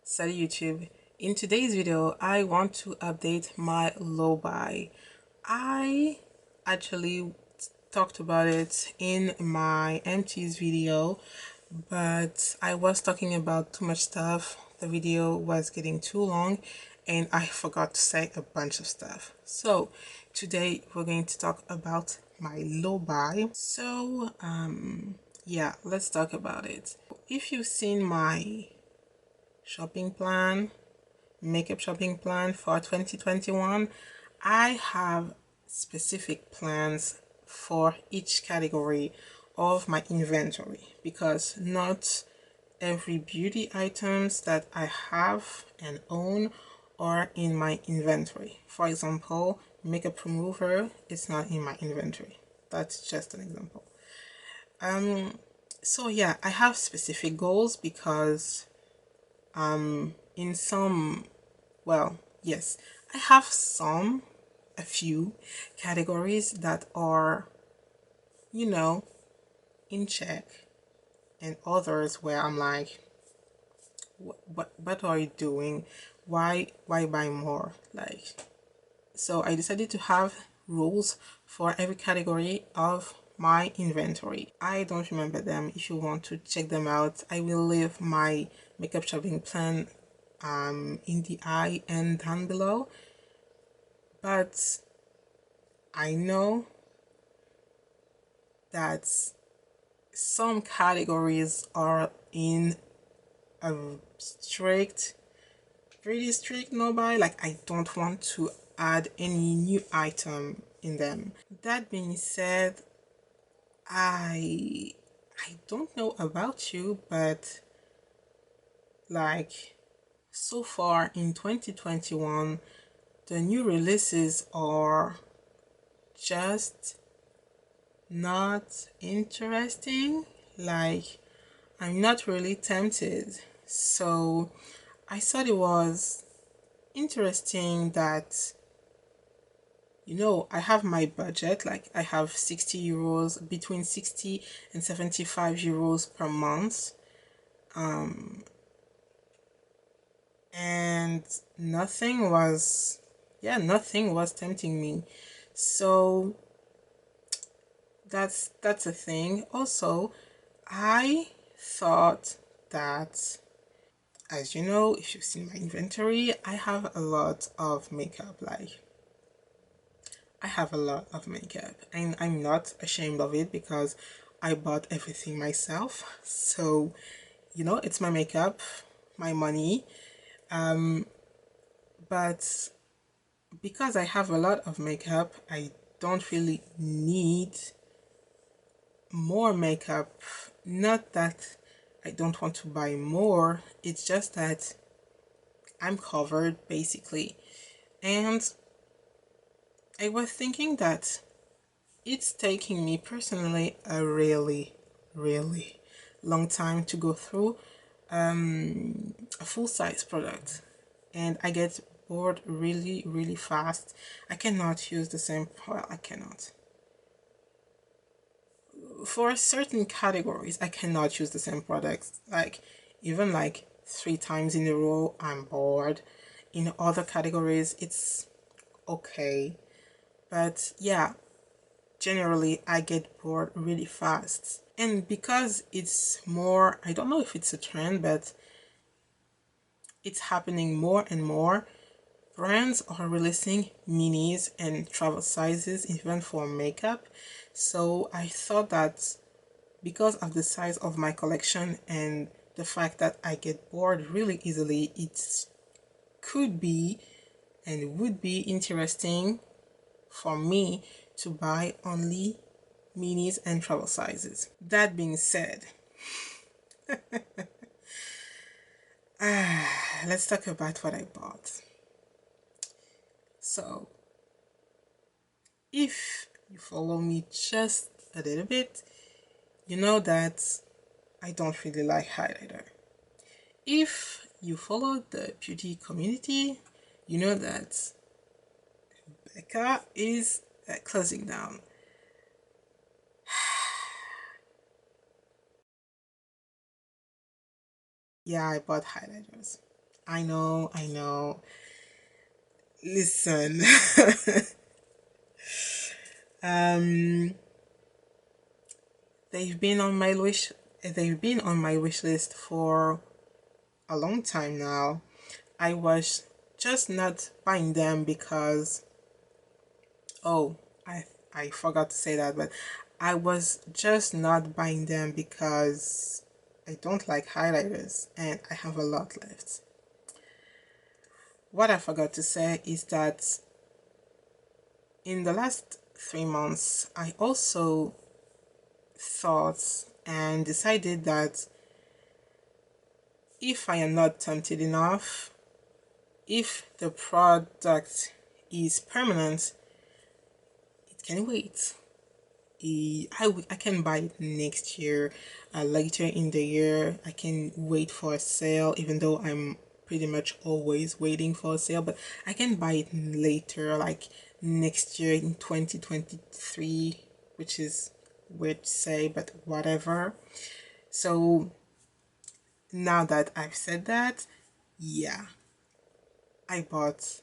Salut YouTube. In today's video, I want to update my low buy. I actually talked about it in my empties video, but I was talking about too much stuff. The video was getting too long and I forgot to say a bunch of stuff. So today we're going to talk about my low buy. Yeah, let's talk about it. If you've seen my shopping plan, makeup shopping plan for 2021, I have specific plans for each category of my inventory because not every beauty items that I have and own are in my inventory. For example, makeup remover is not in my inventory. That's just an example. So yeah, I have specific goals because in some, well, yes, I have a few categories that are, you know, in check, and others where I'm like, what are you doing? Why buy more? Like, so I decided to have rules for every category of my inventory. I don't remember them. If you want to check them out, I will leave my makeup shopping plan in the eye and down below. But I know that some categories are in a strict, pretty strict no buy. Like, I don't want to add any new item in them. That being said, I I don't know about you, but like, so far in 2021, the new releases are just not interesting. Like, I'm not really tempted. So I thought it was interesting that, I have my budget. Like, I have 60 euros, between 60 and 75 euros per month. And nothing was tempting me. So that's a thing. Also, I thought that, as you know, if you've seen my inventory, I have a lot of makeup. Like, I have a lot of makeup, and I'm not ashamed of it because I bought everything myself. So, it's my makeup, my money. But because I have a lot of makeup, I don't really need more makeup. Not that I don't want to buy more, it's just that I'm covered basically. And I was thinking that it's taking me personally a really, really long time to go through a full size product, and I get bored really, really fast. I cannot use the same, well, I cannot. For certain categories, I cannot use the same products. Like, even like 3 times in a row, I'm bored. In other categories, it's okay. But yeah, generally, I get bored really fast. And because it's more, I don't know if it's a trend, but it's happening more and more. Brands are releasing minis and travel sizes even for makeup. So I thought that because of the size of my collection and the fact that I get bored really easily, it could be and would be interesting for me to buy only minis and travel sizes. That being said, let's talk about what I bought. So, if you follow me just a little bit, you know that I don't really like highlighter. If you follow the beauty community, you know that Becca is closing down. Yeah, I bought highlighters. I know, I know. Listen, um, they've been on my wish. They've been on my wish list for a long time now. I was just not buying them because, oh, I forgot to say that, but I was just not buying them because I don't like highlighters and I have a lot left. What I forgot to say is that in the last 3 months, I also thought and decided that if I am not tempted enough, if the product is permanent, it can wait. I can buy it next year, later in the year. I can wait for a sale, even though I'm pretty much always waiting for a sale, but I can buy it later, like next year in 2023, which is weird to say, but whatever. So now that I've said that, yeah, I bought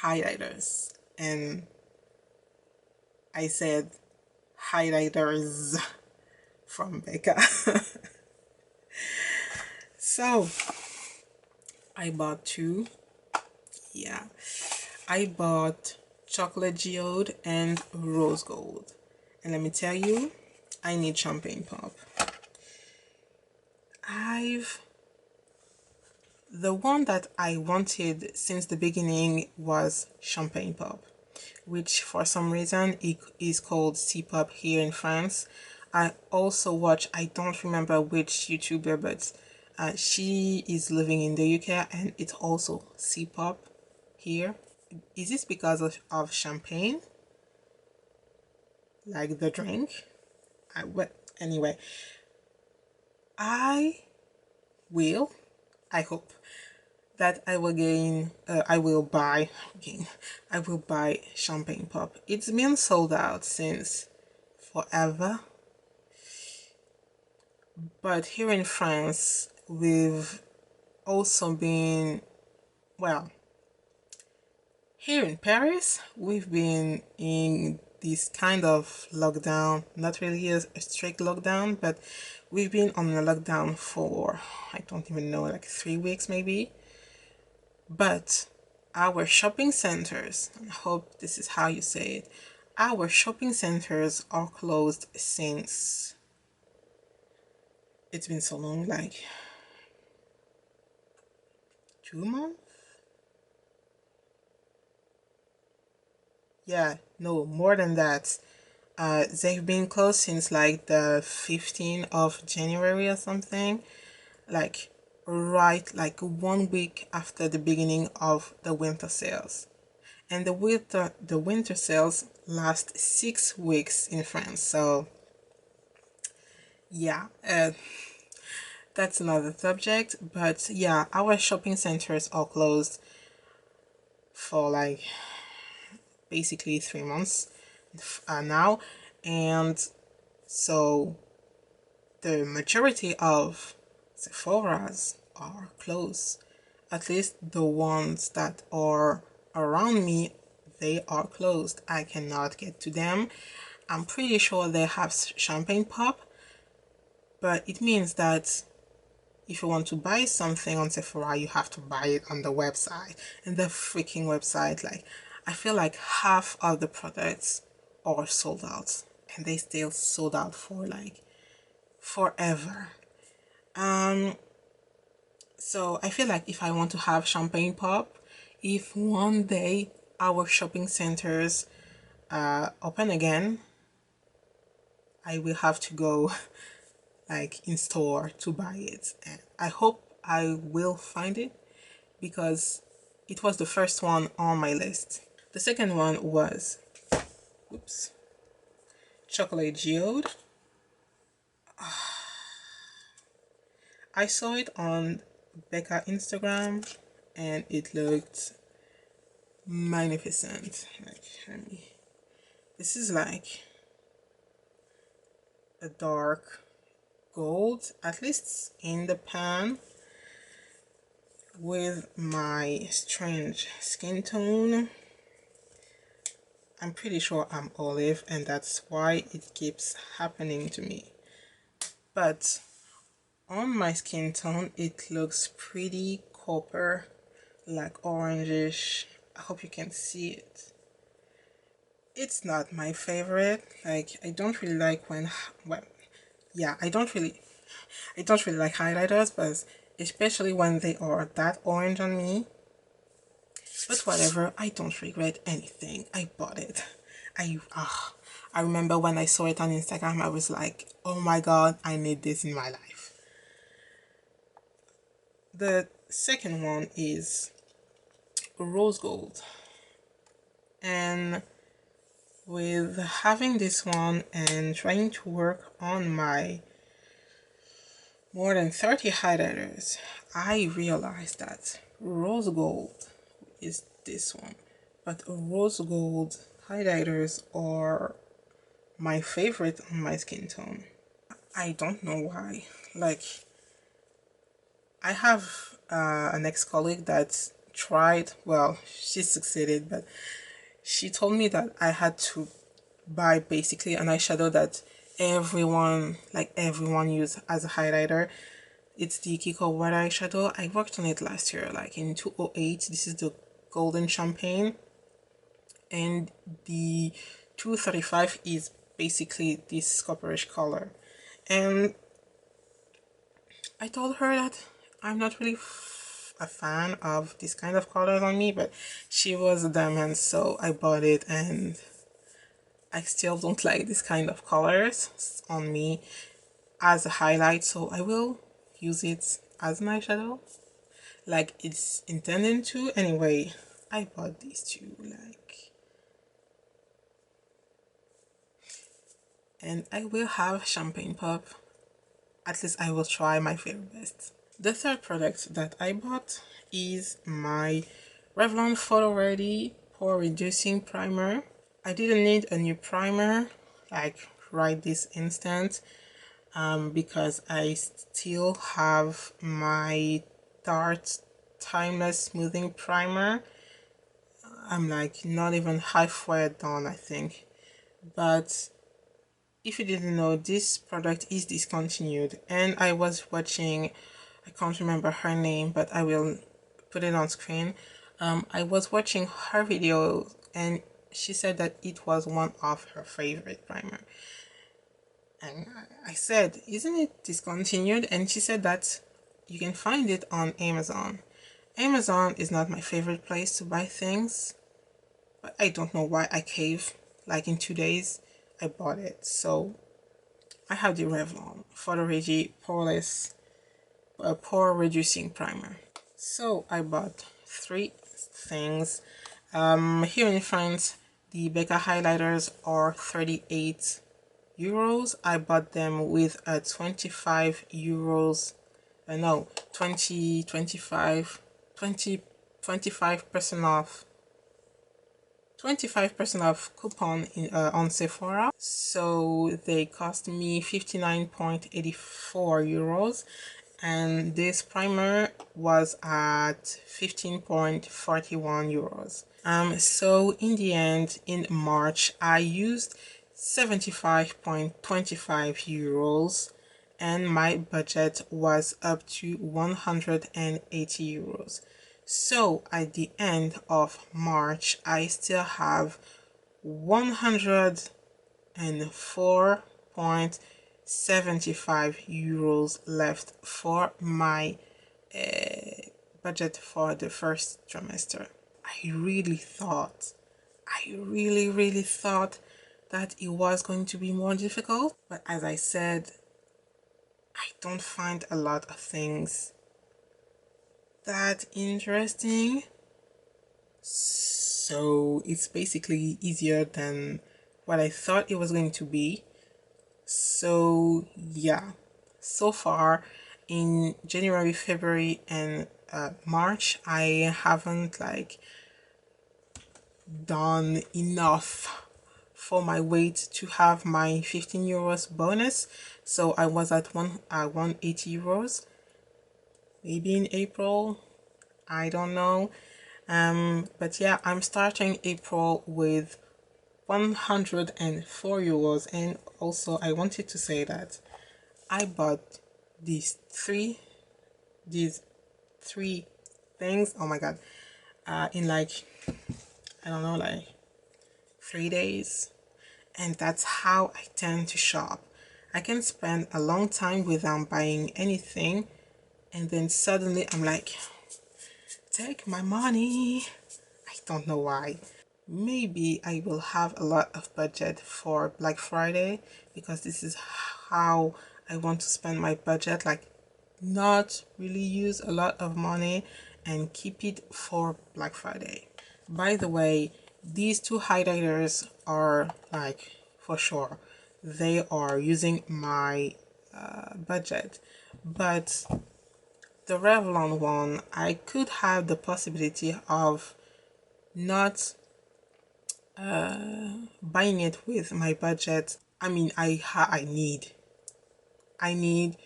highlighters and I said highlighters from Becca. So I bought two. Yeah, I bought chocolate geode and rose gold. And let me tell you, I need champagne pop. I've The one that I wanted since the beginning was champagne pop, which for some reason it is called C-pop here in France. I also watch, I don't remember which YouTuber, but she is living in the UK and it's also C-pop here. Is this because of champagne? Like the drink? But anyway, I will, I hope that I will buy again. I will buy champagne pop. It's been sold out since forever, but here in France, we've also been, well, here in Paris, we've been in this kind of lockdown, not really a strict lockdown, but we've been on a lockdown for, I don't even know, like 3 weeks maybe. But our shopping centers, I hope this is how you say it, our shopping centers are closed since it's been so long, like 2 months? Yeah, no, more than that. They've been closed since like the 15th of January or something, like right like 1 week after the beginning of the winter sales. And the winter sales last 6 weeks in France. So yeah, that's another subject. But yeah, our shopping centers are closed for like basically 3 months now, and so the majority of Sephora's are closed. At least the ones that are around me, they are closed. I cannot get to them. I'm pretty sure they have champagne pop, but it means that if you want to buy something on Sephora, you have to buy it on the website. And the freaking website, like, I feel like half of the products are sold out, and they still sold out for like forever. So I feel like if I want to have champagne pop, if one day our shopping centers open again, I will have to go like in store to buy it. And I hope I will find it because it was the first one on my list. The second one was, oops, chocolate geode. I saw it on Becca Instagram and it looked magnificent. Like, this is like a dark gold, at least in the pan. with my strange skin tone, I'm pretty sure I'm olive, and that's why it keeps happening to me. But on my skin tone, it looks pretty copper, like orangish. I hope you can see it. It's not my favorite. Like, I don't really like when, well, yeah, I don't really like highlighters, but especially when they are that orange on me. But whatever, I don't regret anything. I bought it. I remember when I saw it on Instagram, I was like, oh my god, I need this in my life. The second one is rose gold. And with having this one and trying to work on my more than 30 highlighters, I realized that rose gold is this one. But rose gold highlighters are my favorite on my skin tone. I don't know why. Like, I have an ex-colleague that tried, well, she succeeded, but she told me that I had to buy basically an eyeshadow that everyone use as a highlighter. It's the Kiko White eyeshadow. I worked on it last year, like in 2008. This is the Golden Champagne. And the 235 is basically this copperish color. And I told her that I'm not really a fan of this kind of colors on me, but she was adamant, so I bought it, and I still don't like this kind of colors on me as a highlight, so I will use it as an eyeshadow like it's intended to. Anyway, I bought these two, like, and I will have champagne pop. At least I will try my very best. The third product that I bought is my Revlon Photo Ready Pore Reducing Primer. I didn't need a new primer like right this instant because I still have my Tarte Timeless Smoothing Primer. I'm like not even halfway done, I think. But if you didn't know, this product is discontinued, and I was watching, I can't remember her name, but I will put it on screen. I was watching her video, and she said that it was one of her favorite primer. And I said, isn't it discontinued? And she said that you can find it on Amazon. Amazon is not my favorite place to buy things, but I don't know why I cave. Like in 2 days, I bought it. So I have the Revlon Photo Ready Poreless Pore Reducing Primer. So I bought 3 things. Here in France, the Becca highlighters are 38 euros. I bought them with a 25 euros, no, 25% off. 25% off coupon on Sephora, so they cost me 59.84 euros, and this primer was at 15.41 euros. So in the end, in March, I used 75.25 euros, and my budget was up to 180 euros. So at the end of March, I still have 104.75 euros left for my budget for the first trimester. I really thought that it was going to be more difficult, but as I said, I don't find a lot of things that interesting, so it's basically easier than what I thought it was going to be. So yeah, so far in January, February, and March, I haven't like done enough for my weight to have my 15 euros bonus. So I was at 180 euros. Maybe in April I don't know. But yeah, I'm starting April with 104 euros. And also I wanted to say that I bought these three these three things, oh my god, in like, I don't know, like 3 days. And that's how I tend to shop. I can spend a long time without buying anything, and then suddenly I'm like, take my money. I don't know why. Maybe I will have a lot of budget for Black Friday, because this is how I want to spend my budget, like not really use a lot of money and keep it for Black Friday. By the way, these two highlighters are like, for sure, they are using my budget, but the Revlon one, I could have the possibility of not buying it with my budget. I mean, I need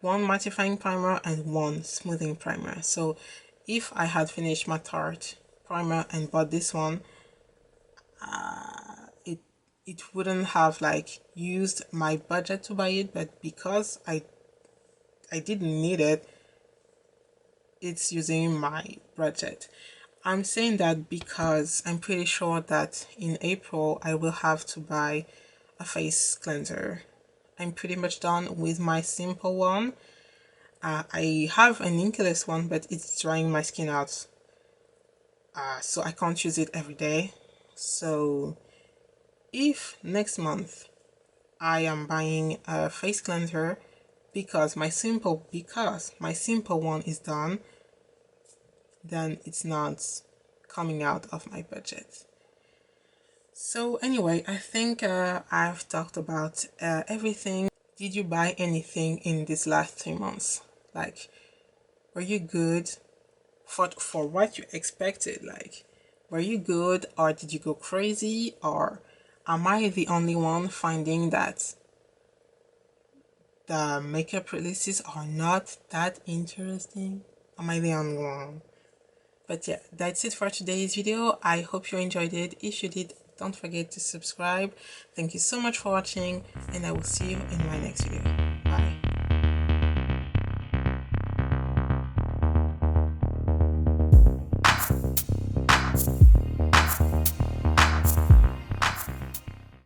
one mattifying primer and one smoothing primer. So if I had finished my Tarte primer and bought this one, it wouldn't have like used my budget to buy it, but because I didn't need it, it's using my budget. I'm saying that because I'm pretty sure that in April I will have to buy a face cleanser. I'm pretty much done with my simple one. I have an inkless one, but it's drying my skin out, so I can't use it every day. So if next month I am buying a face cleanser because my simple one is done, then it's not coming out of my budget. So anyway, I think I've talked about everything. Did you buy anything in these last 3 months? Like, were you good for what you expected? Like, were you good, or did you go crazy, or am I the only one finding that the makeup releases are not that interesting? Am I the only one? But yeah, that's it for today's video. I hope you enjoyed it. If you did, don't forget to subscribe. Thank you so much for watching, and I will see you in my next video. Bye.